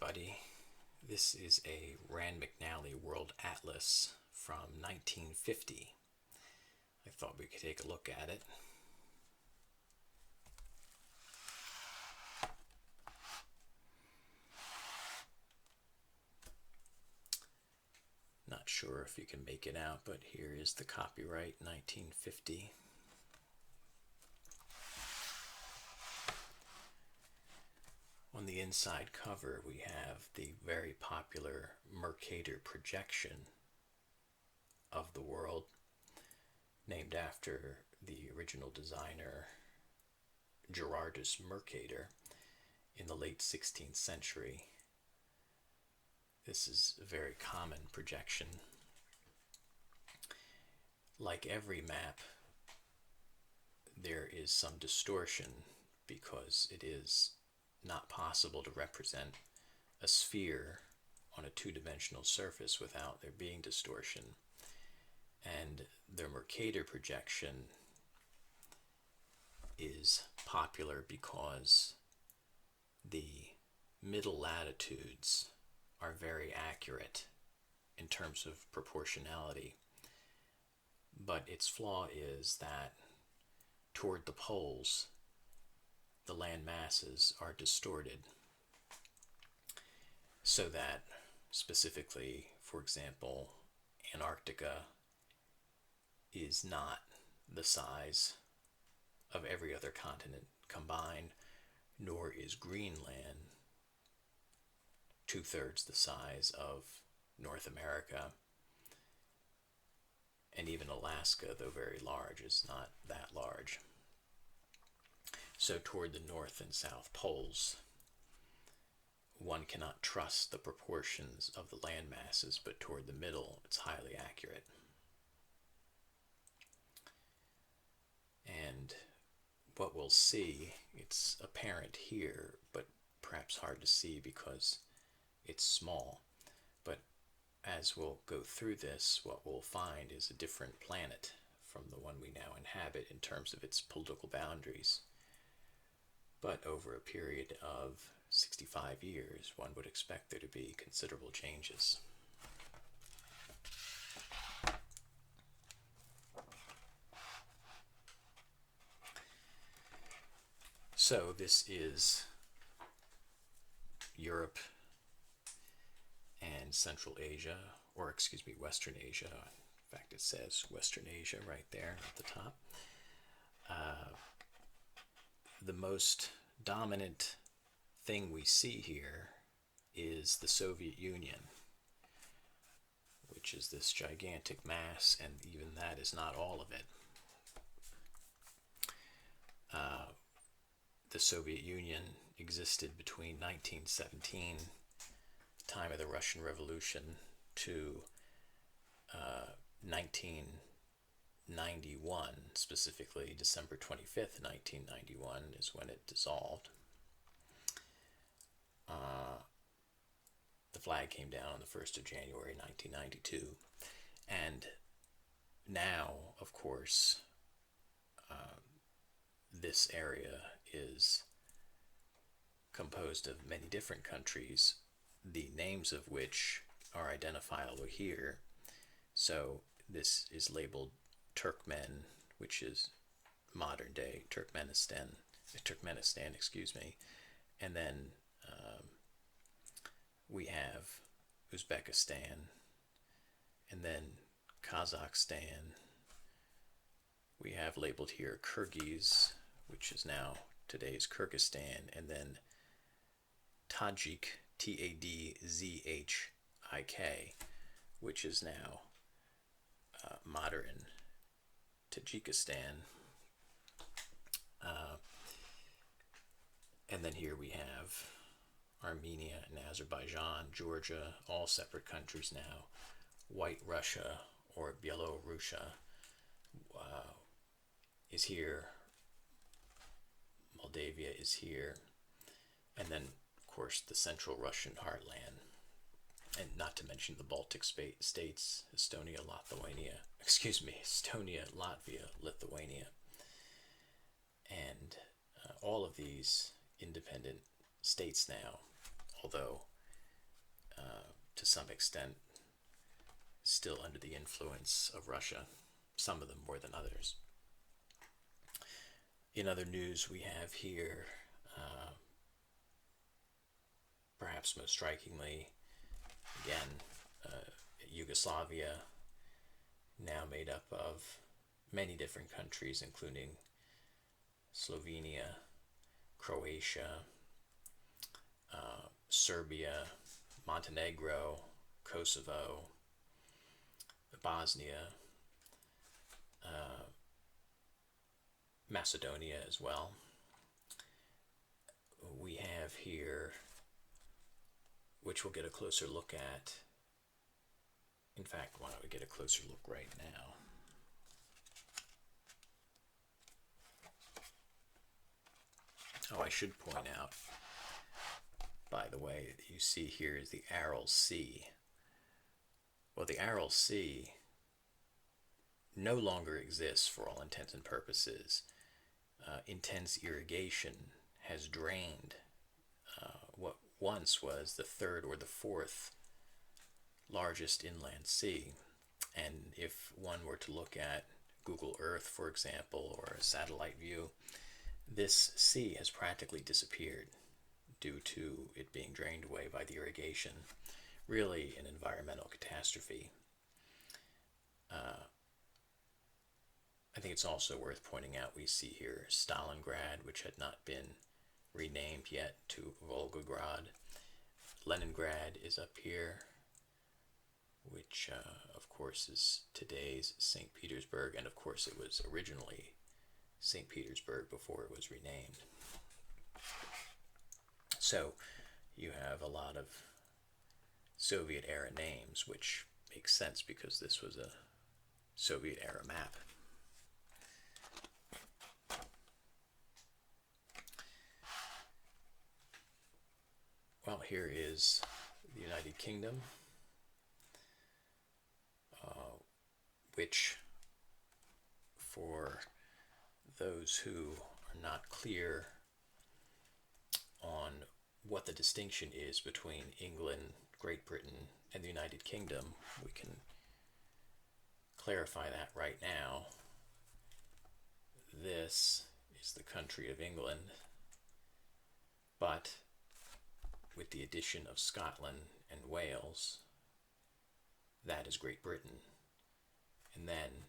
everybody. This is a Rand McNally World Atlas from 1950. I thought we could take a look at it. Not sure if you can make it out, but here is the copyright 1950. On the inside cover, we have the very popular Mercator projection of the world, named after the original designer Gerardus Mercator in the late 16th century. This is a very common projection. Like every map, there is some distortion because it is not possible to represent a sphere on a two-dimensional surface without there being distortion. And the Mercator projection is popular because the middle latitudes are very accurate in terms of proportionality. But its flaw is that toward the poles, the land masses are distorted, so that specifically, for example, Antarctica is not the size of every other continent combined, nor is Greenland two-thirds the size of North America, and even Alaska, though very large, is not that large. So toward the North and South poles, one cannot trust the proportions of the land masses, but toward the middle, it's highly accurate. And what we'll see, it's apparent here, but perhaps hard to see because it's small. But as we'll go through this, what we'll find is a different planet from the one we now inhabit in terms of its political boundaries. But over a period of 65 years, one would expect there to be considerable changes. So this is Europe and Central Asia, or excuse me, Western Asia. In fact, it says Western Asia right there at the top. The most dominant thing we see here is the Soviet Union, which is this gigantic mass, and even that is not all of it. The Soviet Union existed between 1917, the time of the Russian Revolution, to 1991, specifically December 25th, 1991 is when it dissolved. The flag came down on the 1st of January 1992. And now, of course, this area is composed of many different countries, the names of which are identifiable here. So this is labeled Turkmen, which is modern day Turkmenistan, and then we have Uzbekistan, and then Kazakhstan. We have labeled here Kyrgyz, which is now today's Kyrgyzstan, and then Tajik, Tadzhik, which is now modern Tajikistan. And then here we have Armenia and Azerbaijan, Georgia, all separate countries now. White Russia, or Bielorussia, is here. Moldavia is here. And then, of course, the central Russian heartland. And not to mention the Baltic states, Estonia, Latvia, Lithuania. And all of these independent states now, although to some extent, still under the influence of Russia, some of them more than others. In other news, we have here, perhaps most strikingly, again, Yugoslavia, now made up of many different countries, including Slovenia, Croatia, Serbia, Montenegro, Kosovo, Bosnia, Macedonia as well. We have here, which we'll get a closer look at. In fact, why don't we get a closer look right now? Oh, I should point out, by the way, that you see here is the Aral Sea. Well, the Aral Sea no longer exists for all intents and purposes. Intense irrigation has drained what once was the third or the fourth largest inland sea. And if one were to look at Google Earth, for example, or a satellite view, this sea has practically disappeared due to it being drained away by the irrigation. Really an environmental catastrophe. I think it's also worth pointing out we see here Stalingrad, which had not been renamed yet to Volgograd. Leningrad is up here, which of course is today's St. Petersburg, and of course it was originally St. Petersburg before it was renamed. So you have a lot of Soviet era names, which makes sense because this was a Soviet era map. Well, here is the United Kingdom, which, for those who are not clear on what the distinction is between England, Great Britain, and the United Kingdom, we can clarify that right now. This is the country of England, but with the addition of Scotland and Wales, that is Great Britain. And then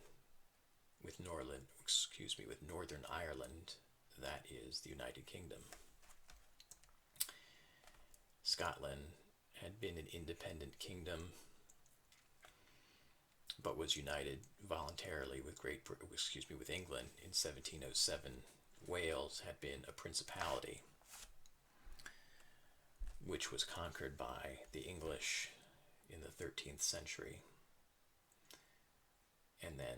with Northern Ireland, that is the United Kingdom. Scotland had been an independent kingdom, but was united voluntarily with with England in 1707. Wales had been a principality, which was conquered by the English in the 13th century. And then,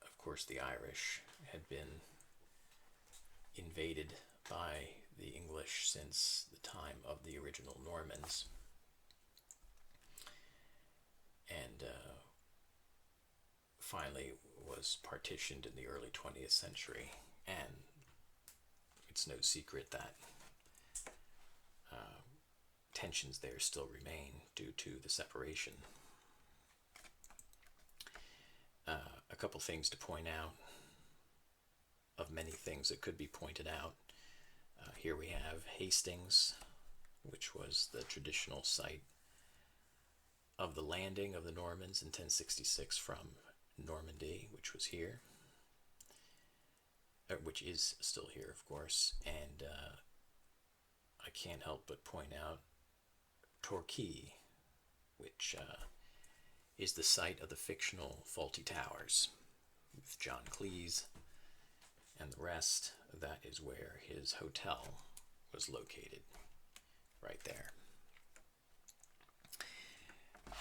of course, the Irish had been invaded by the English since the time of the original Normans. And finally was partitioned in the early 20th century. And it's no secret that tensions there still remain due to the separation. A couple things to point out, of many things that could be pointed out. Here we have Hastings, which was the traditional site of the landing of the Normans in 1066 from Normandy, which was here, which is still here, of course. And I can't help but point out Torquay, which is the site of the fictional Fawlty Towers with John Cleese and the rest. That is where his hotel was located, right there. We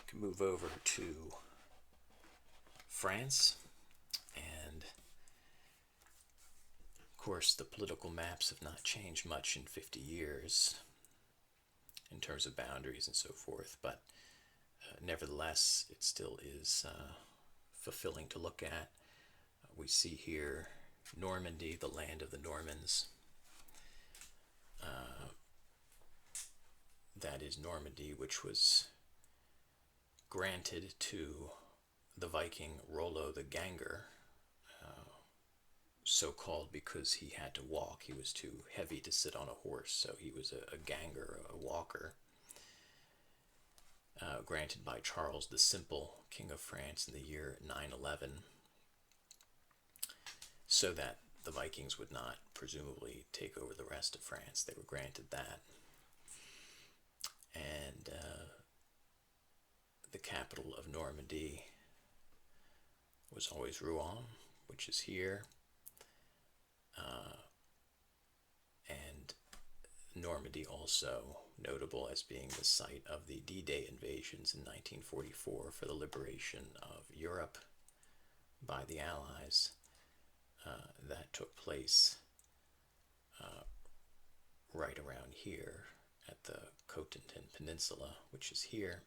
can move over to France, and of course the political maps have not changed much in 50 years in terms of boundaries and so forth, but nevertheless it still is fulfilling to look at. We see here Normandy, the land of the Normans. that is Normandy, which was granted to the Viking Rollo the Ganger, so called because he had to walk. He was too heavy to sit on a horse, so he was a ganger, a walker. Granted by Charles the Simple, King of France, in the year 911, so that the Vikings would not presumably take over the rest of France. They were granted that. And the capital of Normandy was always Rouen, which is here. And Normandy also notable as being the site of the D-Day invasions in 1944 for the liberation of Europe by the Allies. That took place right around here at the Cotentin Peninsula, which is here.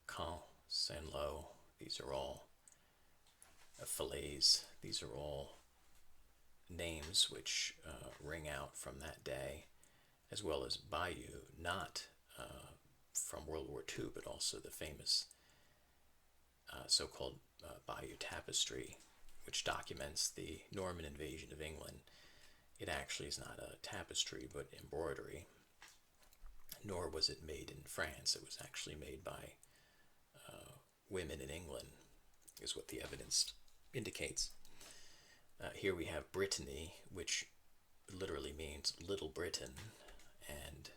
Caen, Saint-Lô, these are all Falaise, these are all names which ring out from that day, as well as Bayeux, not from World War II, but also the famous so-called Bayeux Tapestry, which documents the Norman invasion of England. It actually is not a tapestry, but embroidery, nor was it made in France. It was actually made by women in England, is what the evidence indicates. Here we have Brittany, which literally means Little Britain, and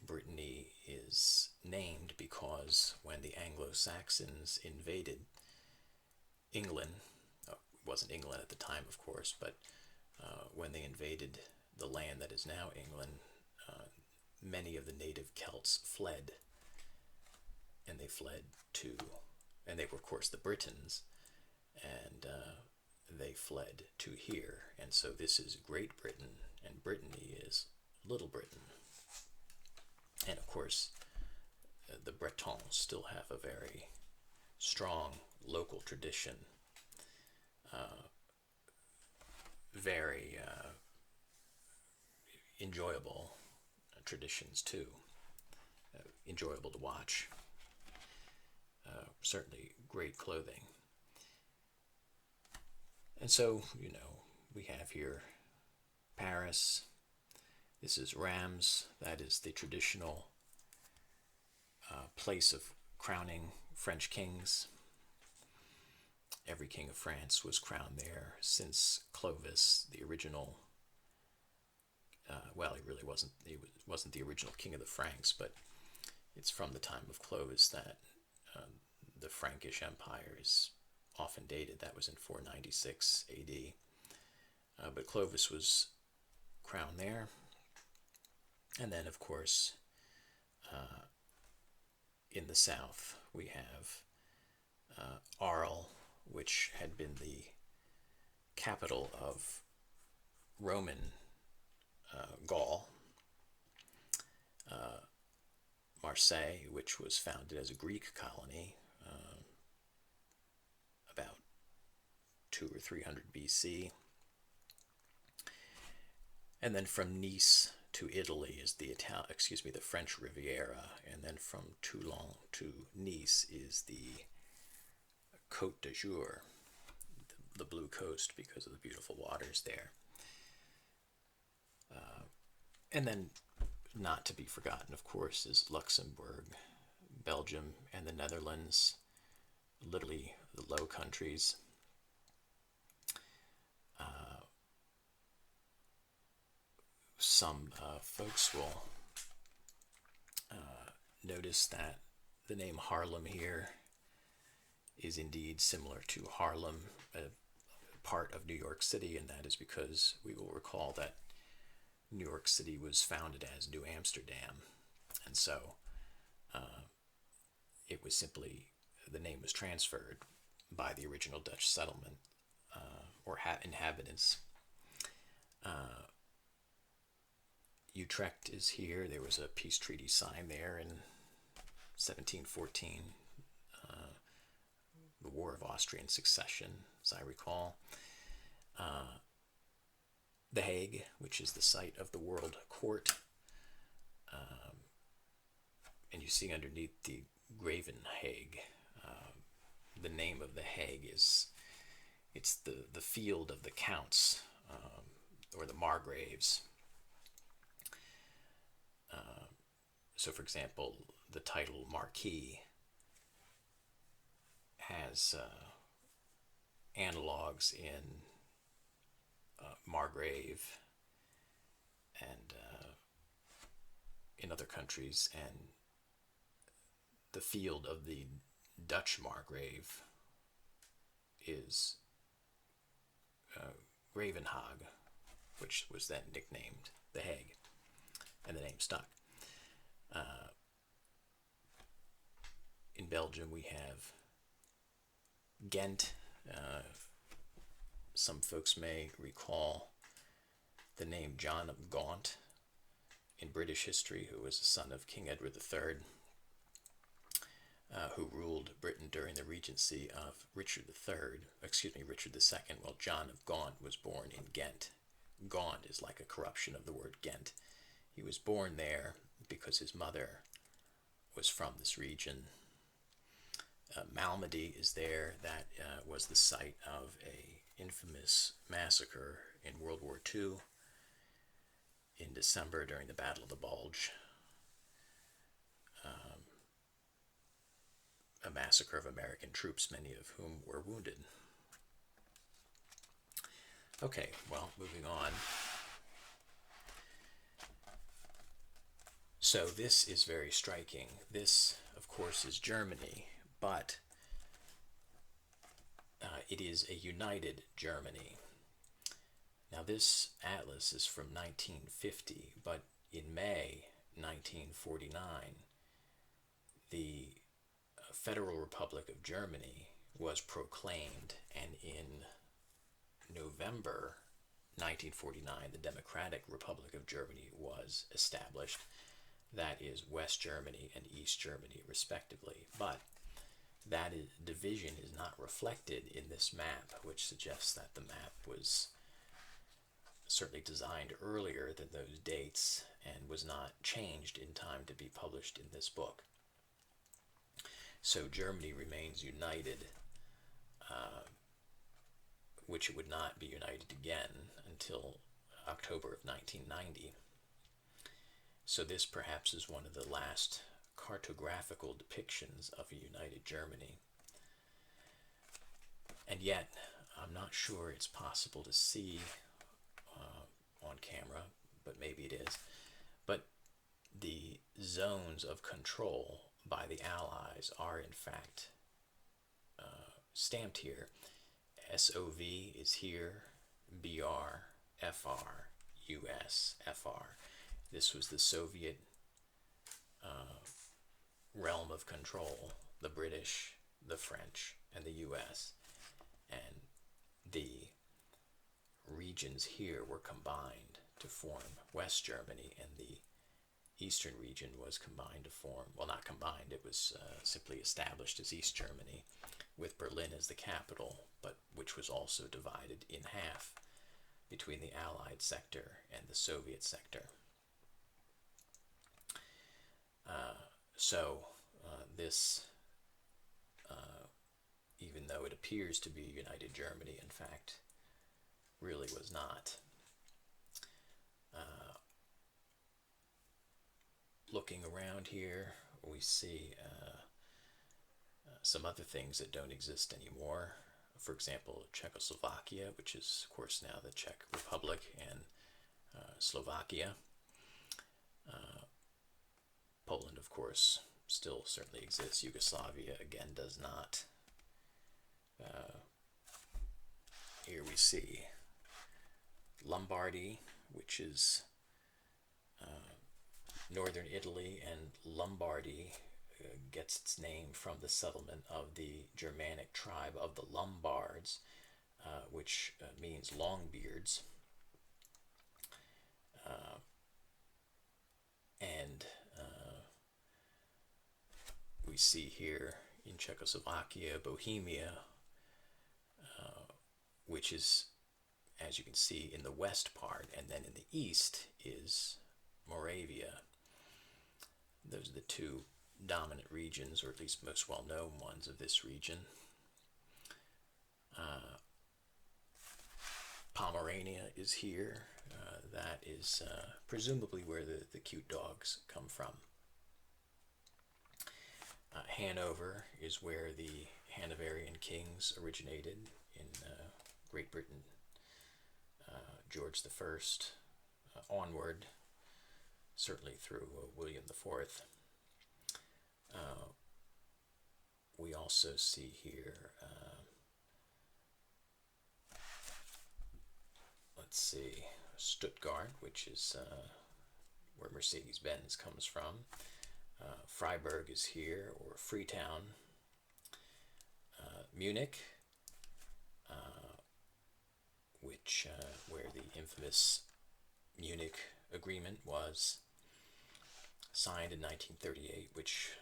Brittany is named because when the Anglo-Saxons invaded England, it wasn't England at the time, of course, but when they invaded the land that is now England, many of the native Celts fled, and they fled to, and they were, of course, the Britons, and they fled to here, and so this is Great Britain, and Brittany is Little Britain. And of course, the Bretons still have a very strong local tradition, very enjoyable traditions too, enjoyable to watch, certainly great clothing. And so, we have here Paris. This is Rheims. That is the traditional place of crowning French kings. Every king of France was crowned there since Clovis, the original. Well, he really wasn't. He wasn't the original king of the Franks, but it's from the time of Clovis that the Frankish Empire is often dated. That was in 496 AD. But Clovis was crowned there. And then, of course, in the south, we have Arles, which had been the capital of Roman Gaul. Marseille, which was founded as a Greek colony about 200 or 300 BC. And then from Nice to Italy is the French Riviera, and then from Toulon to Nice is the Côte d'Azur, the blue coast, because of the beautiful waters there. And then, not to be forgotten, of course, is Luxembourg, Belgium, and the Netherlands, literally the Low Countries. Some folks will notice that the name Harlem here is indeed similar to Harlem, a part of New York City, and that is because we will recall that New York City was founded as New Amsterdam, and so it was simply, the name was transferred by the original Dutch settlement or inhabitants. Utrecht is here. There was a peace treaty signed there in 1714, the War of Austrian Succession, as I recall. The Hague, which is the site of the World Court, you see underneath the Gravenhage, the name of the Hague is, it's the field of the counts, or the margraves. So, for example, the title Marquis has analogs in Margrave and in other countries, and the field of the Dutch Margrave is Gravenhage, which was then nicknamed The Hague, and the name stuck. In Belgium, we have Ghent. Some folks may recall the name John of Gaunt in British history, who was the son of King Edward III, who ruled Britain during the regency of Richard II. Well, John of Gaunt was born in Ghent. Gaunt is like a corruption of the word Ghent. He was born there because his mother was from this region. Malmedy is there. That was the site of a infamous massacre in World War II in December during the Battle of the Bulge. A massacre of American troops, many of whom were wounded. Okay, well, moving on. So this is very striking. This, of course, is Germany, but it is a united Germany. Now, this atlas is from 1950, but in May 1949, the Federal Republic of Germany was proclaimed, and in November 1949, the Democratic Republic of Germany was established. That is West Germany and East Germany, respectively. But that division is not reflected in this map, which suggests that the map was certainly designed earlier than those dates and was not changed in time to be published in this book. So Germany remains united, which it would not be united again until October of 1990. So this perhaps is one of the last cartographical depictions of a united Germany. And yet, I'm not sure it's possible to see on camera, but maybe it is. But the zones of control by the Allies are in fact stamped here. SOV is here, BR, FR, US, FR. This was the Soviet realm of control, the British, the French, and the US. And the regions here were combined to form West Germany, and the Eastern region was combined to form, well, not combined, it was simply established as East Germany, with Berlin as the capital, but which was also divided in half between the Allied sector and the Soviet sector. This, even though it appears to be United Germany, in fact, really was not. Looking around here, we see some other things that don't exist anymore. For example, Czechoslovakia, which is, of course, now the Czech Republic, and Slovakia. Poland, of course, still certainly exists. Yugoslavia, again, does not. Here we see Lombardy, which is northern Italy, and Lombardy gets its name from the settlement of the Germanic tribe of the Lombards, which means longbeards. And we see here in Czechoslovakia, Bohemia, which is, as you can see, in the west part, and then in the east is Moravia. Those are the two dominant regions, or at least most well-known ones of this region. Pomerania is here. That is presumably where the cute dogs come from. Hanover is where the Hanoverian kings originated in Great Britain. George I, onward, certainly through William IV. We also see here, let's see, Stuttgart, which is where Mercedes-Benz comes from. Freiburg is here, or Freetown. Munich, where the infamous Munich Agreement was signed in 1938, which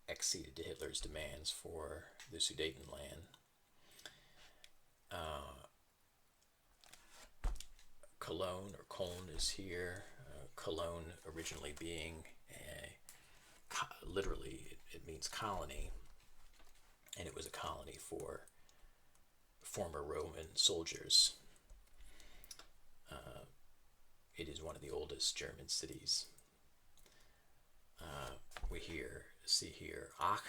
acceded to Hitler's demands for the Sudetenland. Cologne, or Köln, is here. Cologne originally being literally it means colony, and it was a colony for former Roman soldiers. It is one of the oldest German cities. We see here Ach,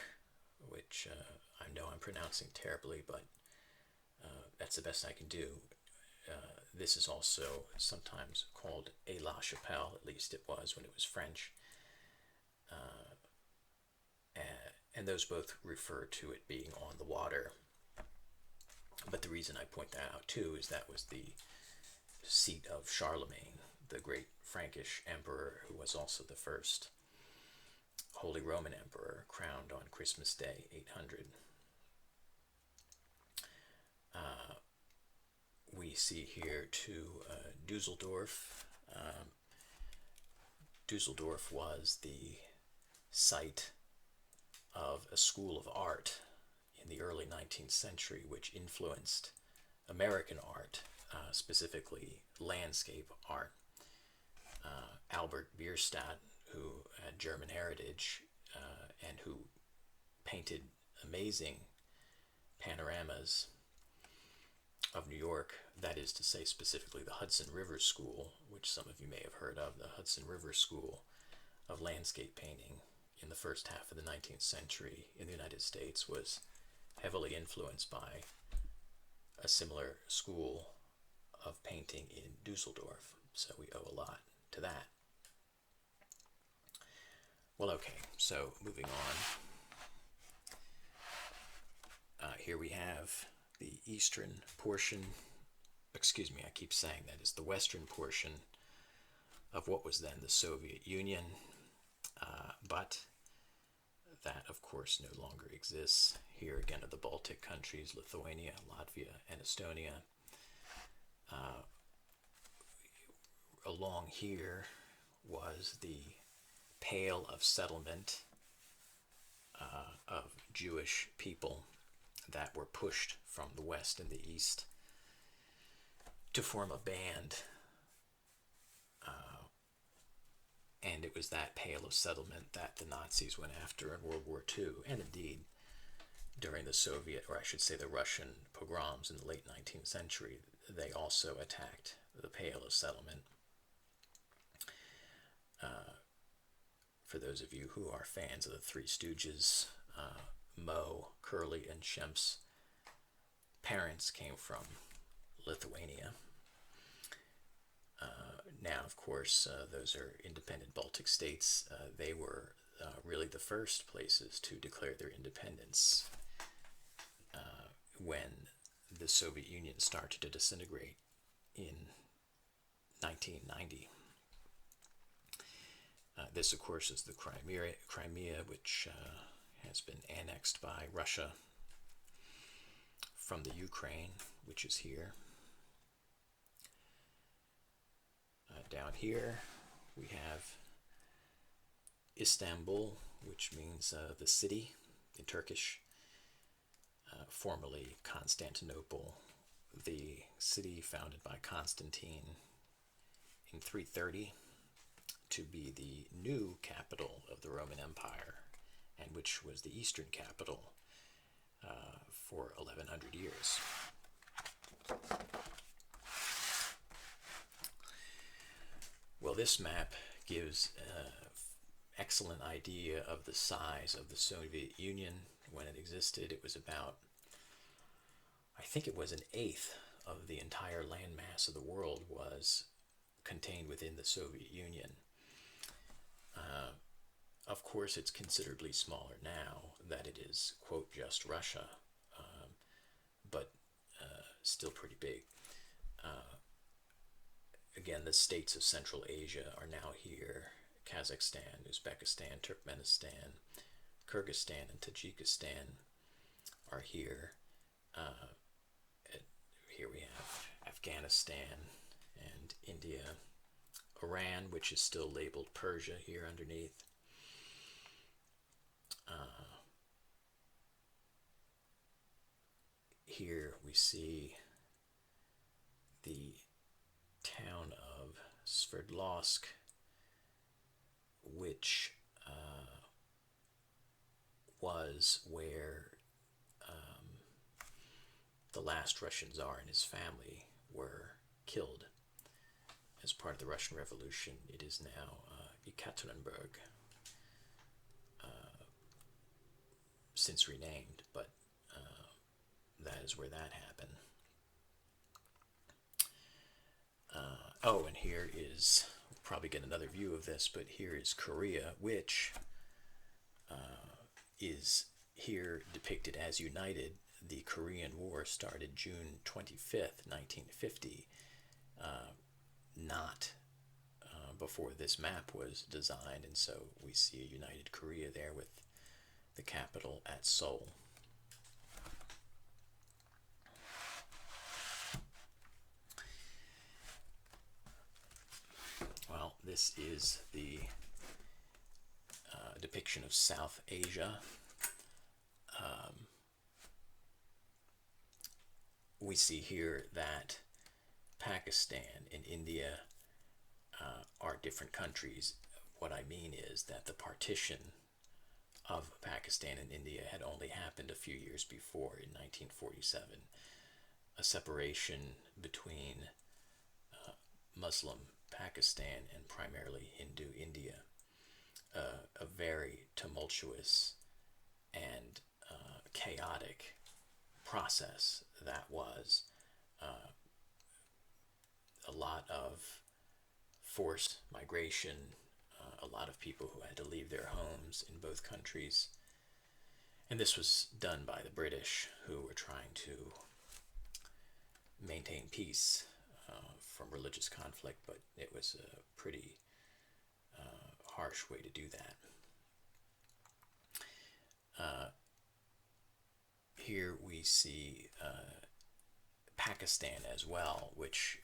which I know I'm pronouncing terribly, but that's the best I can do. This is also sometimes called Aix-la-Chapelle, at least it was when it was French. And those both refer to it being on the water. But the reason I point that out too is that was the seat of Charlemagne, the great Frankish emperor, who was also the first Holy Roman Emperor, crowned on Christmas Day, 800. We see here too Dusseldorf. Dusseldorf was the site of a school of art in the early 19th century, which influenced American art, specifically landscape art. Albert Bierstadt, who had German heritage and who painted amazing panoramas of New York, that is to say specifically the Hudson River School, which some of you may have heard of, the Hudson River School of landscape painting in the first half of the 19th century in the United States, was heavily influenced by a similar school of painting in Dusseldorf, so we owe a lot to that. Well, okay, so moving on. Here we have the eastern portion, excuse me, I keep saying that, is the western portion of what was then the Soviet Union, but that, of course, no longer exists. Here again are the Baltic countries, Lithuania, Latvia, and Estonia. Along here was the Pale of settlement of Jewish people that were pushed from the west and the east to form a band. And it was that Pale of settlement that the Nazis went after in World War II, and indeed during the Soviet, or I should say the Russian pogroms in the late 19th century, they also attacked the Pale of settlement. For those of you who are fans of the Three Stooges, Moe, Curly, and Shemp's parents came from Lithuania. Now, of course, those are independent Baltic states. They were really the first places to declare their independence when the Soviet Union started to disintegrate in 1990. This, of course, is the Crimea, which has been annexed by Russia from the Ukraine, which is here. Down here, we have Istanbul, which means the city in Turkish, formerly Constantinople, the city founded by Constantine in 330 to be the new capital of the Roman Empire and which was the eastern capital for 1100 years. Well, this map gives an excellent idea of the size of the Soviet Union when it existed. It was about, I think it was an eighth of the entire landmass of the world was contained within the Soviet Union. Of course, it's considerably smaller now that it is, quote, just Russia, but still pretty big. Again, the states of Central Asia are now here. Kazakhstan, Uzbekistan, Turkmenistan, Kyrgyzstan, and Tajikistan are here. Here we have Afghanistan and India. Iran, which is still labeled Persia here underneath. Here we see the town of Sverdlovsk, which was where the last Russian Tsar and his family were killed as part of the Russian Revolution. It is now Ekaterinburg, since renamed, but that is where that happened. Oh, and here is, we'll probably get another view of this, but here is Korea, which is here depicted as united. The Korean War started June 25th, 1950, not before this map was designed, and so we see a united Korea there with the capital at Seoul. Well, this is the depiction of South Asia. We see here that Pakistan and India are different countries. What I mean is that the partition of Pakistan and India had only happened a few years before, in 1947. A separation between Muslim Pakistan and primarily Hindu India. A very tumultuous and chaotic process that was. A lot of forced migration, a lot of people who had to leave their homes in both countries. And this was done by the British, who were trying to maintain peace from religious conflict, but it was a pretty harsh way to do that. Here we see Pakistan as well, which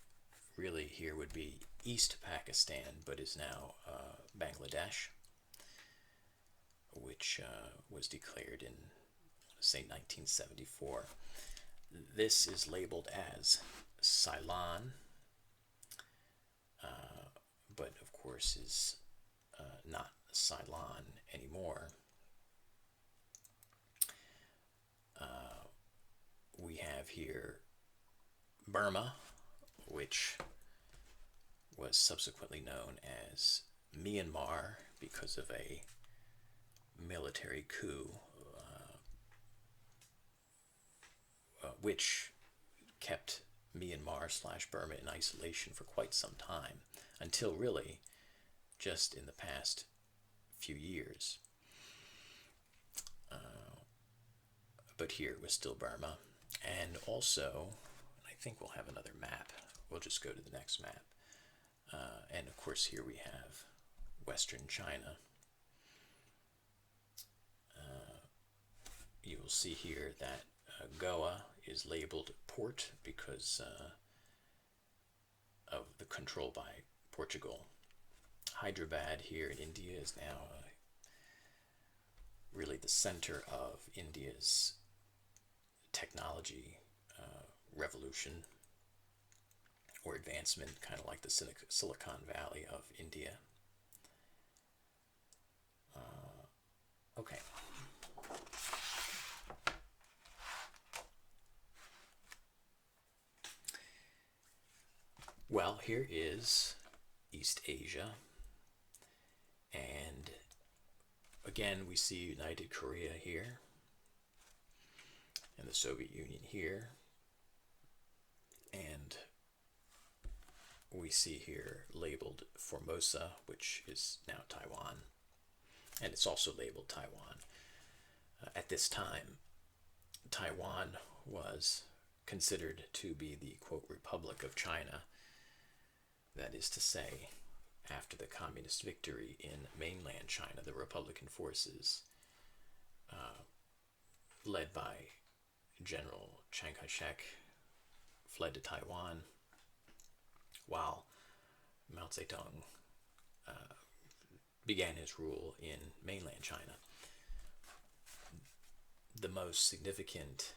really here would be East Pakistan, but is now Bangladesh, which was declared in, say, 1974. This is labeled as Ceylon, but of course is not Ceylon anymore. We have here Burma, which was subsequently known as Myanmar because of a military coup, which kept Myanmar/Burma in isolation for quite some time, until really just in the past few years. But here it was still Burma. And also, I think we'll have another map. We'll just go to the next map. And of course here we have Western China. You will see here that Goa is labeled port because of the control by Portugal. Hyderabad here in India is now really the center of India's technology revolution or advancement, kind of like the Silicon Valley of India. Okay, Well, here is East Asia, and again we see United Korea here, and the Soviet Union here, and we see here labeled Formosa, which is now Taiwan, and it's also labeled Taiwan. At this time, Taiwan was considered to be the, quote, Republic of China. That is to say, after the communist victory in mainland China, the Republican forces, led by General Chiang Kai shek, fled to Taiwan, while Mao Zedong began his rule in mainland China. The most significant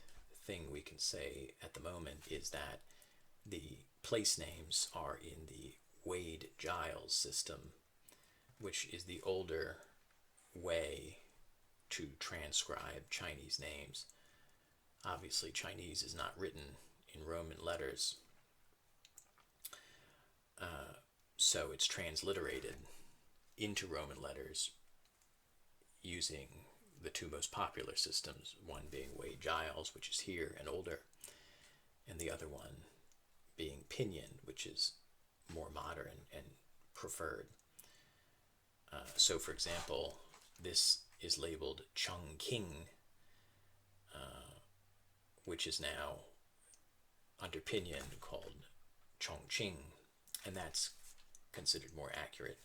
thing we can say at the moment is that the place names are in the Wade-Giles system, which is the older way to transcribe Chinese names. Obviously, Chinese is not written in Roman letters, so it's transliterated into Roman letters using the two most popular systems, one being Wade-Giles, which is here and older, and the other one being Pinyin, which is more modern and preferred. So, for example, this is labeled Chongqing, which is now under Pinyin called Chongqing, and that's considered more accurate.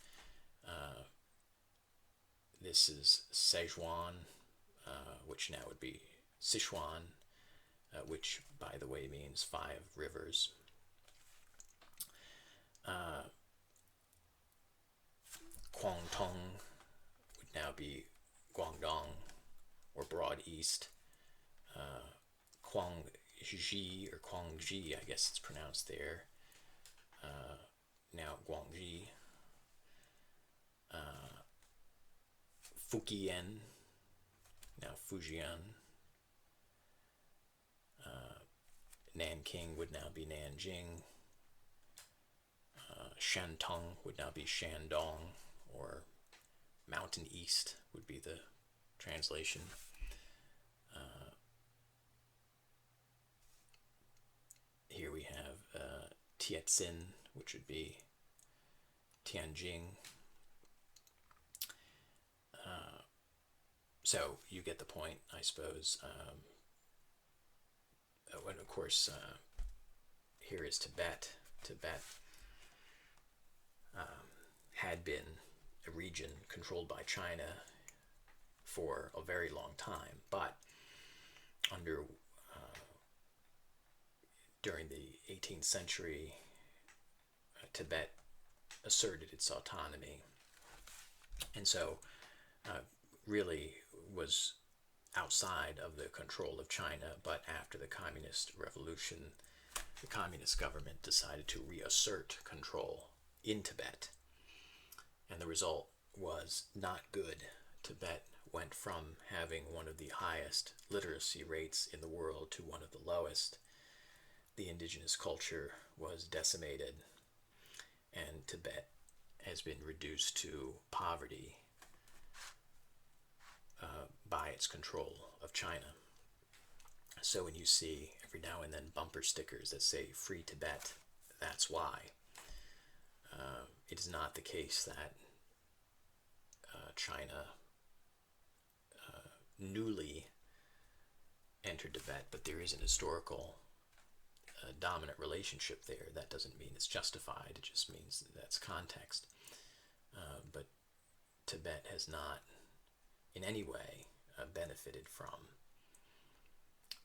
This is Sichuan, which now would be Sichuan, which, by the way, means 5 rivers. Guangdong would now be Guangdong, or Broad East. Guangxi, or Guangxi, I guess it's pronounced there, now Guangxi. Fujian, now Fujian. Nanking would now be Nanjing. Shantung would now be Shandong, or Mountain East would be the translation. Here we have Tianjin, which would be Tianjing. So you get the point, I suppose. And of course, here is Tibet. Tibet had been a region controlled by China for a very long time, but during the 18th century, Tibet asserted its autonomy, and so really was outside of the control of China. But after the Communist Revolution, the Communist government decided to reassert control in Tibet, and the result was not good. Tibet went from having one of the highest literacy rates in the world to one of the lowest. The indigenous culture was decimated, and Tibet has been reduced to poverty by its control of China. So when you see every now and then bumper stickers that say "Free Tibet," that's why. It is not the case that China newly entered Tibet, but there is an historical dominant relationship there. That doesn't mean it's justified, it just means that's context. But Tibet has not in any way benefited from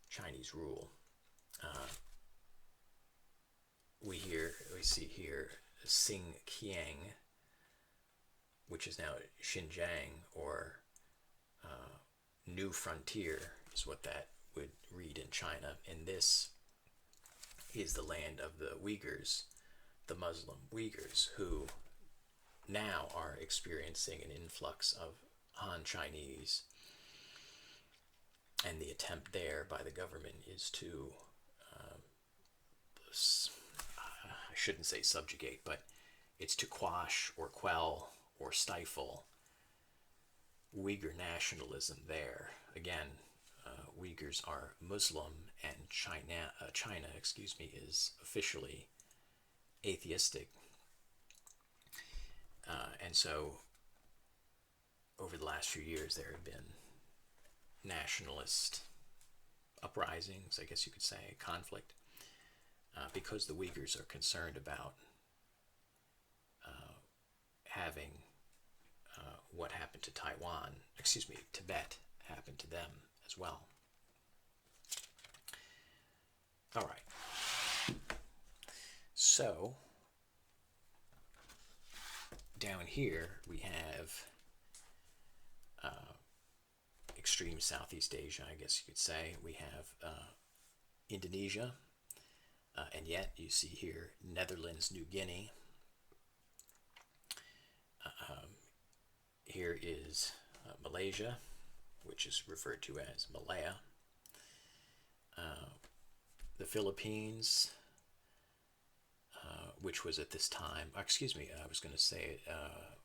Chinese rule. We see here Xinjiang, which is now Xinjiang, or New Frontier is what that would read in China. And this is the land of the Uyghurs, the Muslim Uyghurs, who now are experiencing an influx of Han Chinese. And the attempt there by the government is to, shouldn't say subjugate, but it's to quash or quell or stifle Uyghur nationalism there. Again, Uyghurs are Muslim, and China, is officially atheistic. And so, over the last few years, there have been nationalist uprisings, I guess you could say, conflict, because the Uyghurs are concerned about having what happened to Tibet happened to them as well. All right. So, down here we have extreme Southeast Asia, I guess you could say. We have Indonesia, and yet you see here Netherlands, New Guinea. Here is Malaysia, which is referred to as Malaya. The Philippines, which was at this time, I was going to say it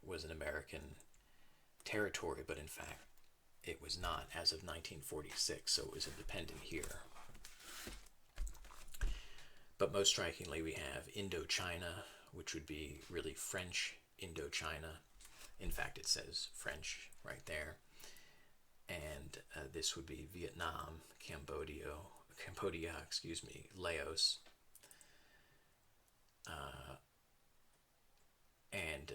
was an American territory, but in fact it was not as of 1946, so it was independent here. But most strikingly, we have Indochina, which would be really French Indochina. In fact, it says French right there. And this would be Vietnam, Cambodia, Laos. And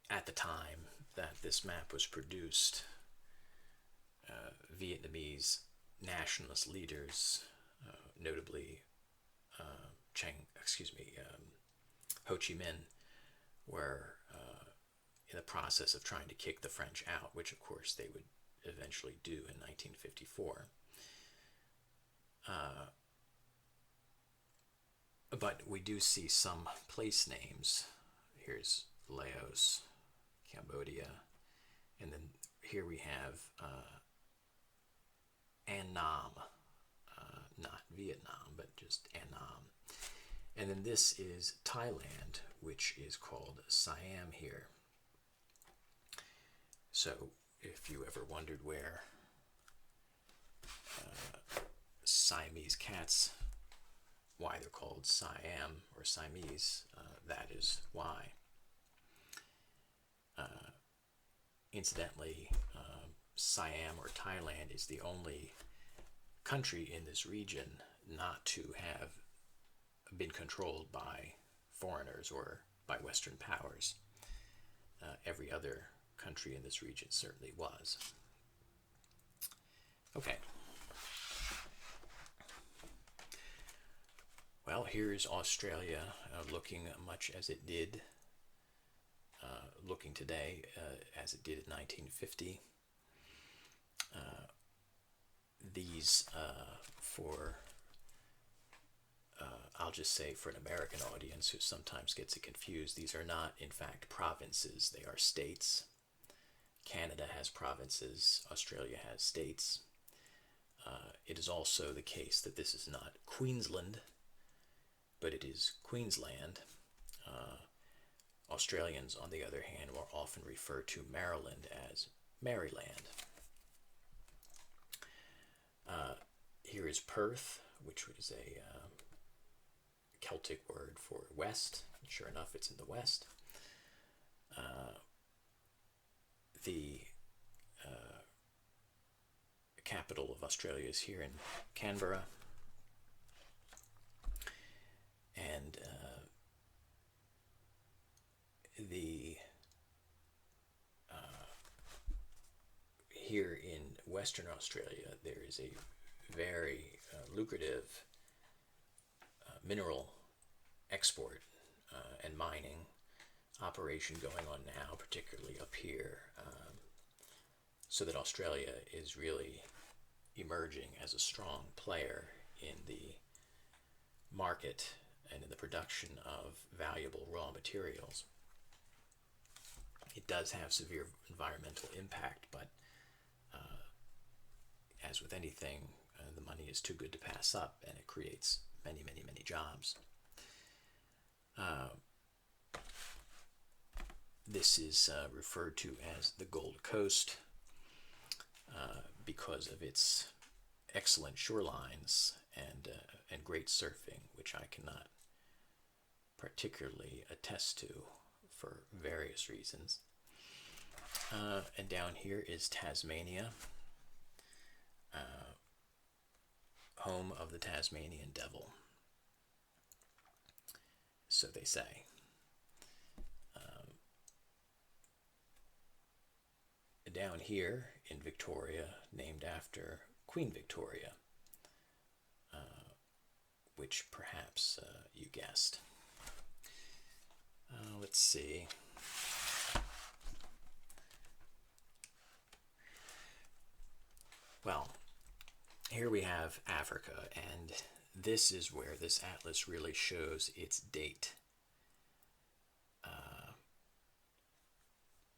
at the time that this map was produced, Vietnamese nationalist leaders, notably Ho Chi Minh, were in the process of trying to kick the French out, which of course they would eventually do in 1954. But we do see some place names. Here's Laos, Cambodia, and then here we have Annam, not Vietnam, but just Annam. And then this is Thailand, which is called Siam here. So if you ever wondered where Siamese cats, why they're called Siam or Siamese, that is why. Incidentally, Siam or Thailand is the only country in this region not to have been controlled by foreigners or by Western powers. Every other country in this region certainly was. Okay. Well, here's Australia looking much as it did, looking today as it did in 1950. These, I'll just say for an American audience who sometimes gets it confused, these are not, in fact, provinces. They are states. Canada has provinces. Australia has states. It is also the case that this is not Queensland, but it is Queensland. Australians, on the other hand, will often refer to Maryland as Maryland. Here is Perth, which is a Celtic word for west. Sure enough, it's in the west. The capital of Australia is here in Canberra. And here in Western Australia, there is a very lucrative mineral export and mining operation going on now, particularly up here, so that Australia is really emerging as a strong player in the market and in the production of valuable raw materials. It does have severe environmental impact, but as with anything, the money is too good to pass up, and it creates many, many, many jobs. This is referred to as the Gold Coast because of its excellent shorelines and great surfing, which I cannot particularly attest to for various reasons. And down here is Tasmania, home of the Tasmanian devil. So they say. Down here in Victoria, named after Queen Victoria, which perhaps you guessed. Let's see. Well, here we have Africa, and this is where this atlas really shows its date.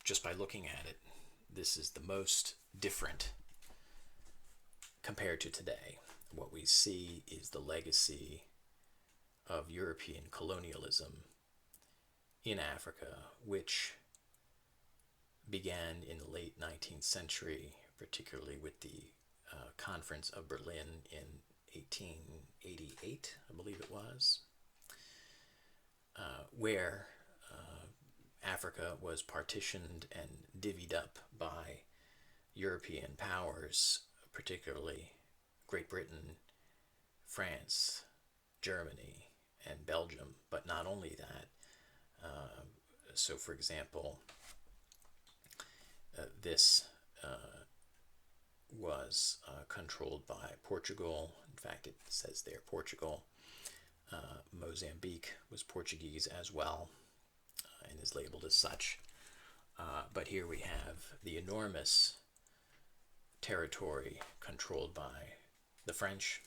Just by looking at it, this is the most different compared to today. What we see is the legacy of European colonialism in Africa, which began in the late 19th century, particularly with the Conference of Berlin in 1888, I believe it was, where Africa was partitioned and divvied up by European powers, particularly Great Britain, France, Germany, and Belgium. But not only that, so for example, this was controlled by Portugal. In fact, it says there Portugal. Mozambique was Portuguese as well, and is labeled as such. But here we have the enormous territory controlled by the French,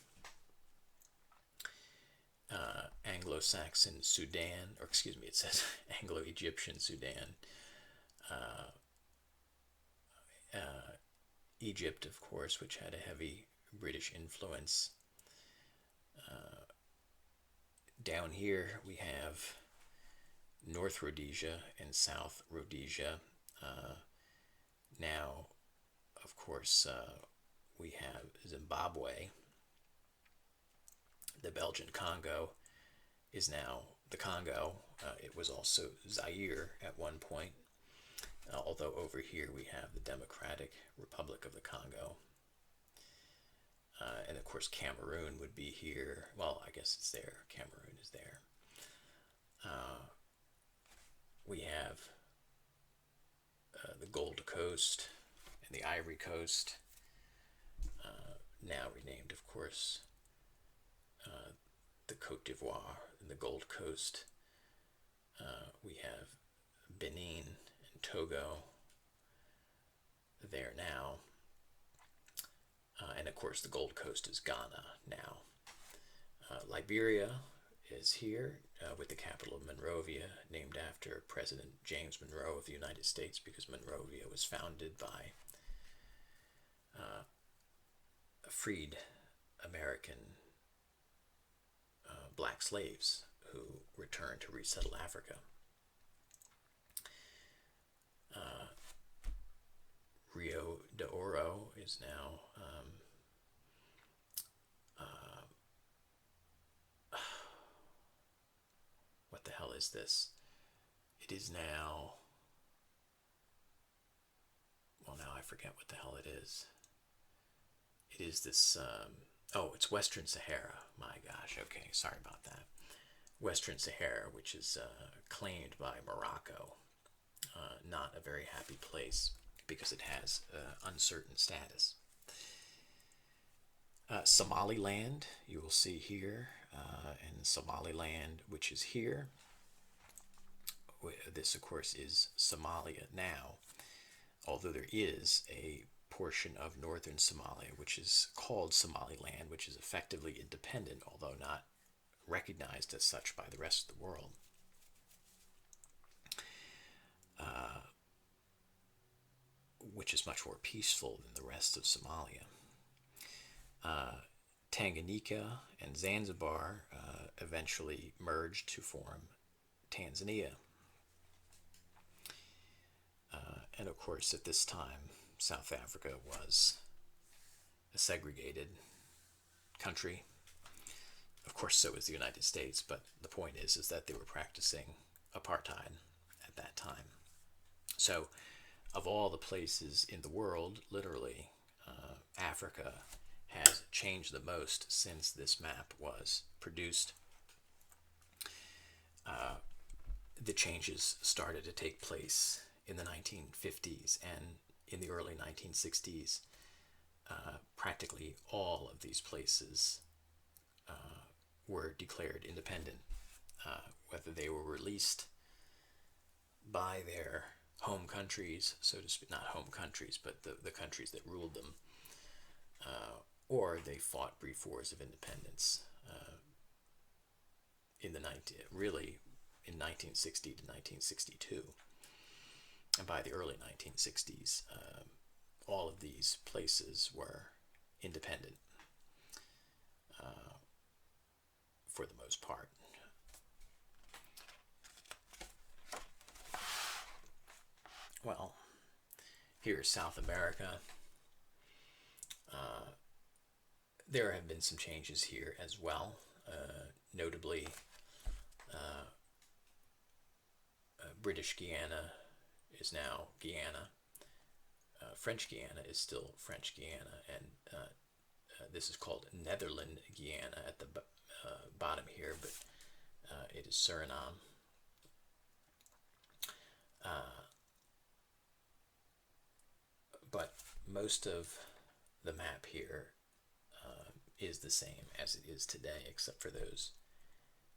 Anglo-Saxon Sudan, or excuse me, it says Anglo-Egyptian Sudan, Egypt, of course, which had a heavy British influence. Down here we have North Rhodesia and South Rhodesia. Now, of course, we have Zimbabwe. The Belgian Congo is now the Congo. It was also Zaire at one point, although over here we have the Democratic Republic of the Congo. And of course, Cameroon would be here. Well, I guess it's there. Cameroon is there. We have the Gold Coast and the Ivory Coast, now renamed, of course, the Cote d'Ivoire and the Gold Coast. We have Benin and Togo there now. And of course, the Gold Coast is Ghana now. Liberia is here with the capital of Monrovia, named after President James Monroe of the United States, because Monrovia was founded by freed American black slaves who returned to resettle Africa. Rio de Oro is now what the hell is this? It is now, well, now I forget what the hell it is. It is this, oh, it's Western Sahara. My gosh, okay, sorry about that. Western Sahara, which is claimed by Morocco. Not a very happy place because it has uncertain status. Somaliland, you will see here, and Somaliland, which is here. This, of course, is Somalia now, although there is a portion of northern Somalia which is called Somaliland, which is effectively independent, although not recognized as such by the rest of the world. Which is much more peaceful than the rest of Somalia. Tanganyika and Zanzibar eventually merged to form Tanzania. And of course, at this time, South Africa was a segregated country. Of course, so was the United States, but the point is that they were practicing apartheid at that time. So, of all the places in the world, literally, Africa has changed the most since this map was produced. The changes started to take place in the 1950s, and in the early 1960s, practically all of these places were declared independent, whether they were released by their home countries, so to speak, not home countries, but the countries that ruled them, or they fought brief wars of independence in the really in 1960 to 1962. And by the early 1960s, all of these places were independent for the most part. Well, here's South America. There have been some changes here as well, notably British Guiana is now Guyana. French Guiana is still French Guiana, and this is called Netherland Guiana at the bottom here, but it is Suriname. But most of the map here is the same as it is today, except for those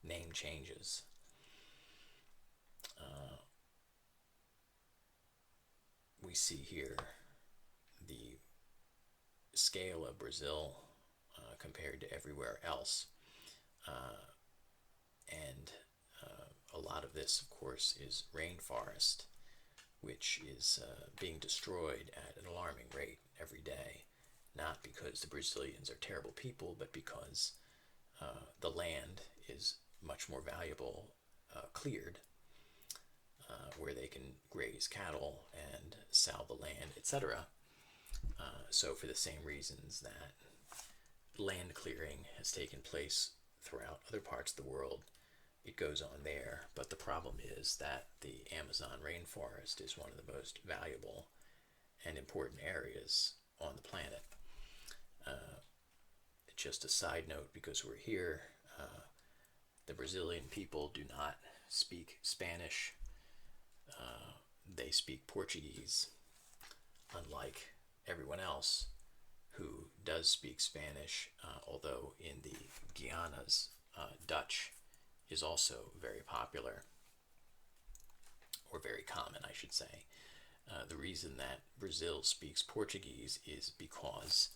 name changes. We see here the scale of Brazil compared to everywhere else. And a lot of this, of course, is rainforest, which is being destroyed at an alarming rate every day, not because the Brazilians are terrible people, but because the land is much more valuable cleared, where they can graze cattle and sell the land, etc. So for the same reasons that land clearing has taken place throughout other parts of the world, it goes on there. But the problem is that the Amazon rainforest is one of the most valuable and important areas on the planet. Just a side note, because we're here, the Brazilian people do not speak Spanish. They speak Portuguese, unlike everyone else who does speak Spanish, although in the Guianas, Dutch is also very popular, or very common, I should say. The reason that Brazil speaks Portuguese is because,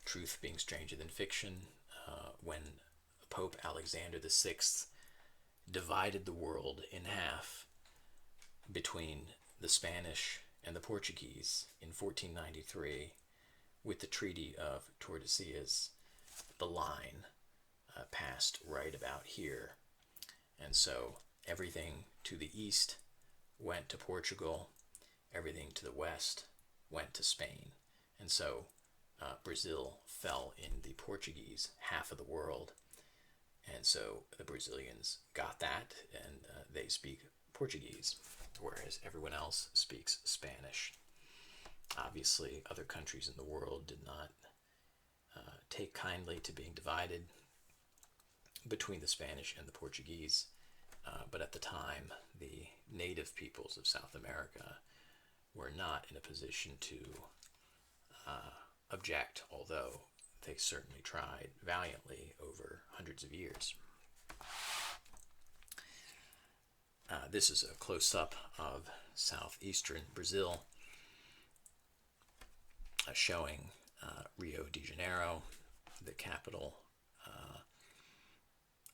truth being stranger than fiction, when Pope Alexander VI divided the world in half between the Spanish and the Portuguese in 1493 with the Treaty of Tordesillas, the line passed right about here. And so everything to the east went to Portugal, everything to the west went to Spain. And so Brazil fell in the Portuguese half of the world. And so the Brazilians got that, and they speak Portuguese, whereas everyone else speaks Spanish. Obviously, other countries in the world did not take kindly to being divided between the Spanish and the Portuguese. But at the time, the native peoples of South America were not in a position to object, although they certainly tried valiantly over hundreds of years. This is a close-up of southeastern Brazil, showing Rio de Janeiro, the capital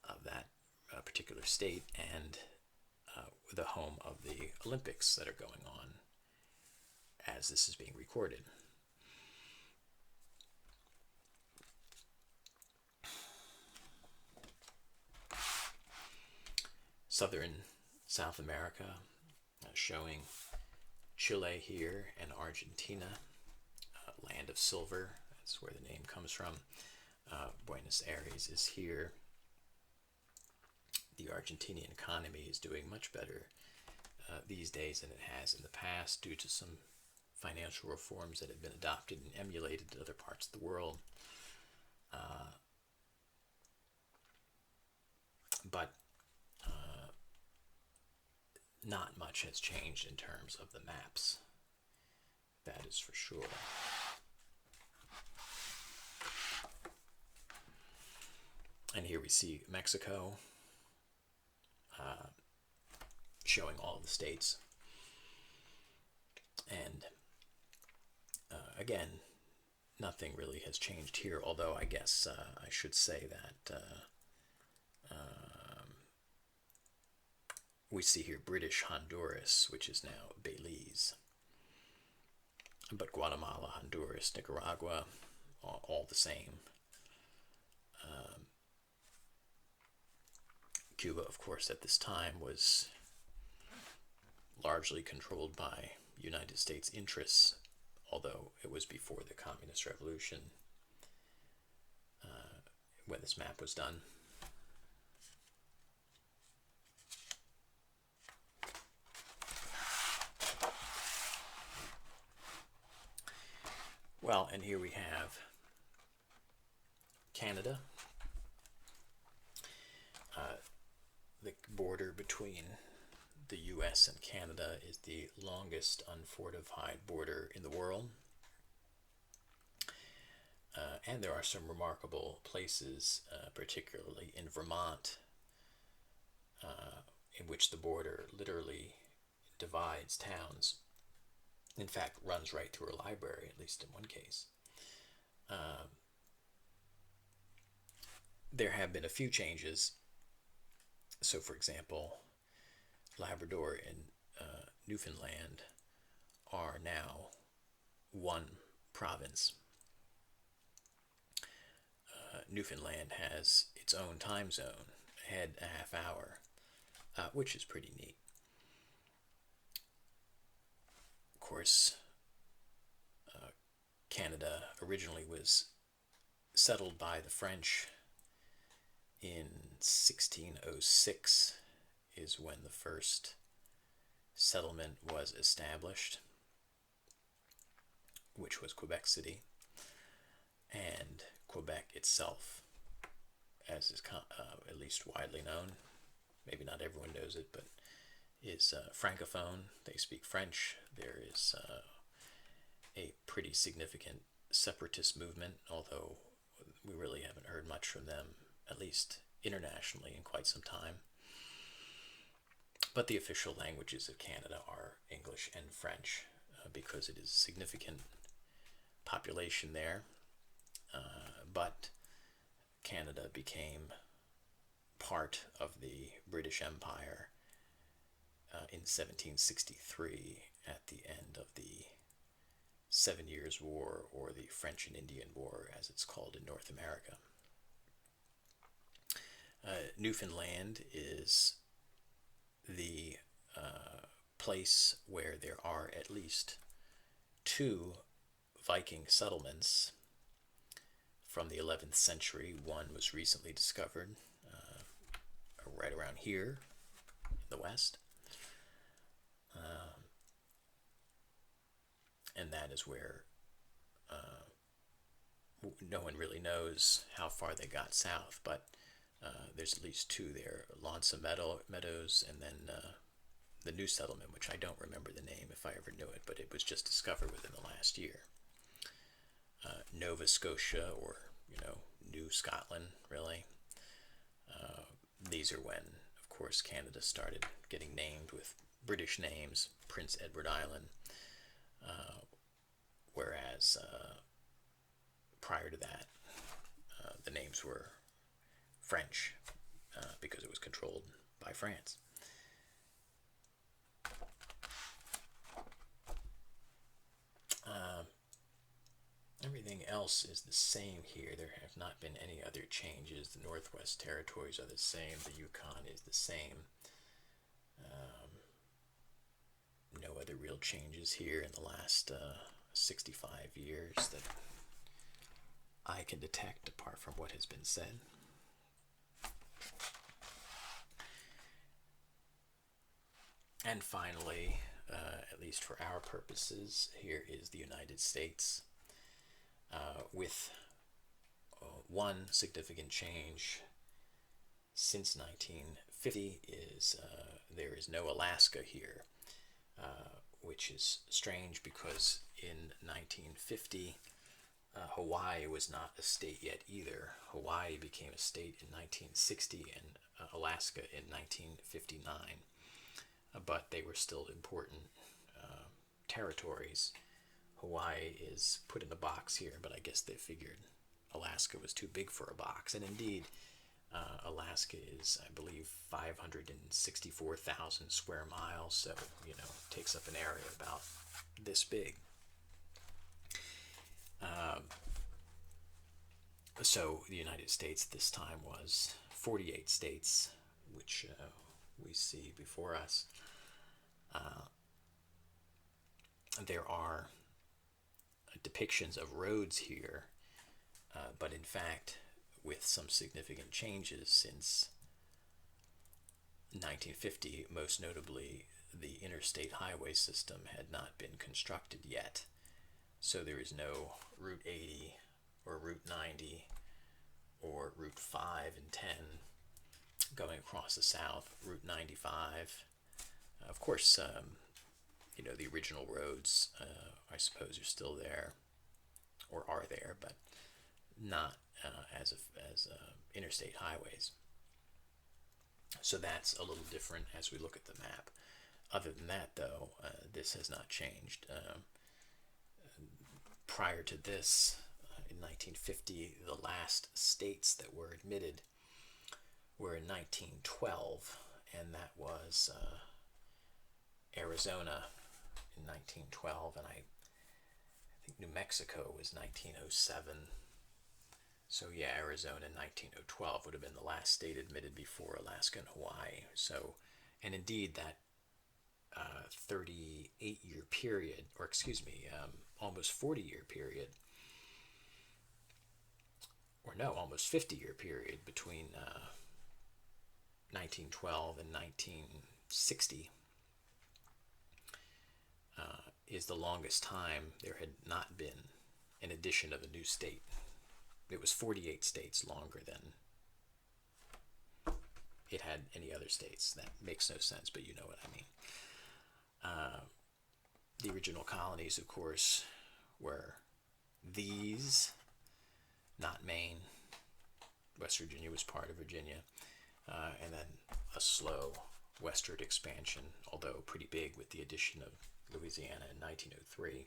of that particular state, and the home of the Olympics that are going on as this is being recorded. southern South America, showing Chile here and Argentina, land of silver. That's where the name comes from. Buenos Aires is here. The Argentinian economy is doing much better these days than it has in the past due to some financial reforms that have been adopted and emulated in other parts of the world. But not much has changed in terms of the maps. That is for sure. And here we see Mexico, showing all the states. And again, nothing really has changed here, although I guess I should say that we see here British Honduras, which is now Belize. But Guatemala, Honduras, Nicaragua, all the same. Cuba, of course, at this time was largely controlled by United States interests, although it was before the Communist Revolution when this map was done. Well, and here we have Canada. The border between the U.S. and Canada is the longest unfortified border in the world. And there are some remarkable places, particularly in Vermont, in which the border literally divides towns. In fact, runs right through a library, at least in one case. There have been a few changes. So, for example, Labrador and Newfoundland are now one province. Newfoundland has its own time zone, ahead a half hour, which is pretty neat. Of course, Canada originally was settled by the French in 1606 is when the first settlement was established, which was Quebec City. And Quebec itself, as is at least widely known, maybe not everyone knows it, but is francophone. They speak French. There is a pretty significant separatist movement, although we really haven't heard much from them, at least internationally, in quite some time. But the official languages of Canada are English and French, because it is a significant population there. But Canada became part of the British Empire in 1763 at the end of the 7 Years' War, or the French and Indian War, as it's called in North America. Newfoundland is the place where there are at least 2 Viking settlements from the 11th century. One was recently discovered right around here in the west. And that is where no one really knows how far they got south, but there's at least 2 there, Lonsa Meadows, and then the new settlement, which I don't remember the name if I ever knew it, but it was just discovered within the last year. Nova Scotia, or New Scotland, really. These are when, of course, Canada started getting named with British names, Prince Edward Island, whereas prior to that, the names were French, because it was controlled by France. Everything else is the same here. There have not been any other changes. The Northwest Territories are the same. The Yukon is the same. real changes here in the last 65 years that I can detect apart from what has been said. And finally, at least for our purposes, here is the United States with one significant change since 1950 is there is no Alaska here, which is strange because in 1950 Hawaii was not a state yet either. Hawaii became a state in 1960 and Alaska in 1959, but they were still important territories. Hawaii is put in a box here, but I guess they figured Alaska was too big for a box. And indeed, Alaska is, I believe, 564,000 square miles, so, takes up an area about this big. So the United States this time was 48 states, which we see before us. There are depictions of roads here, but in fact, with some significant changes since 1950, most notably the interstate highway system had not been constructed yet. So there is no Route 80 or Route 90 or Route 5 and 10 going across the South, Route 95. Of course, the original roads, I suppose, are still there, or are there, but not as interstate highways. So that's a little different as we look at the map. Other than that, though, this has not changed. Prior to this, in 1950, the last states that were admitted were in 1912, and that was Arizona in 1912, and I think New Mexico was 1907. So yeah, Arizona in 1912 would have been the last state admitted before Alaska and Hawaii. So, and indeed that 38-year period, or almost 40-year period, or no, almost 50-year period between 1912 and 1960 is the longest time there had not been an addition of a new state. It was 48 states longer than it had any other states. That makes no sense, but you know what I mean. The original colonies, of course, were these, not Maine. West Virginia was part of Virginia. And then a slow westward expansion, although pretty big with the addition of Louisiana in 1903.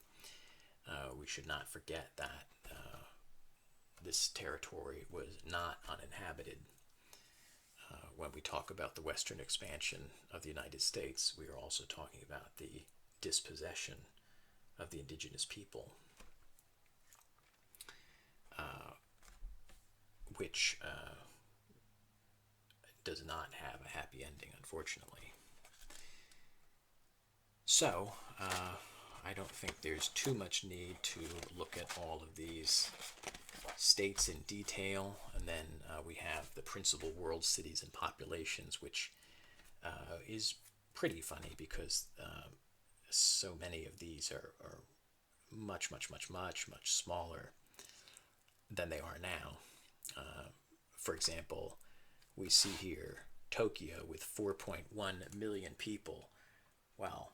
We should not forget that this territory was not uninhabited. When we talk about the western expansion of the United States, we are also talking about the dispossession of the indigenous people, which does not have a happy ending, unfortunately. So, I don't think there's too much need to look at all of these states in detail, and then we have the principal world cities and populations, which is pretty funny because so many of these are much smaller than they are now. For example, we see here Tokyo with 4.1 million people. Well,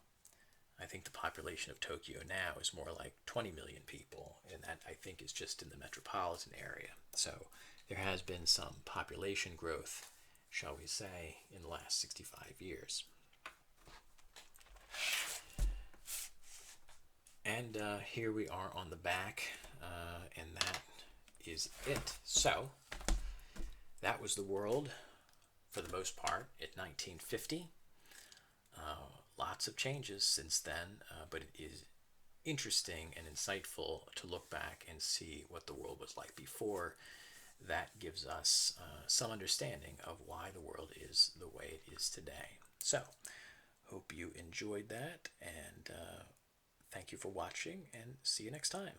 I think the population of Tokyo now is more like 20 million people, and that I think is just in the metropolitan area. So there has been some population growth, shall we say, in the last 65 years. And here we are on the back, and that is it. So that was the world, for the most part, in 1950. Lots of changes since then, but it is interesting and insightful to look back and see what the world was like before. That gives us some understanding of why the world is the way it is today. So, Hope you enjoyed that, and thank you for watching, and see you next time.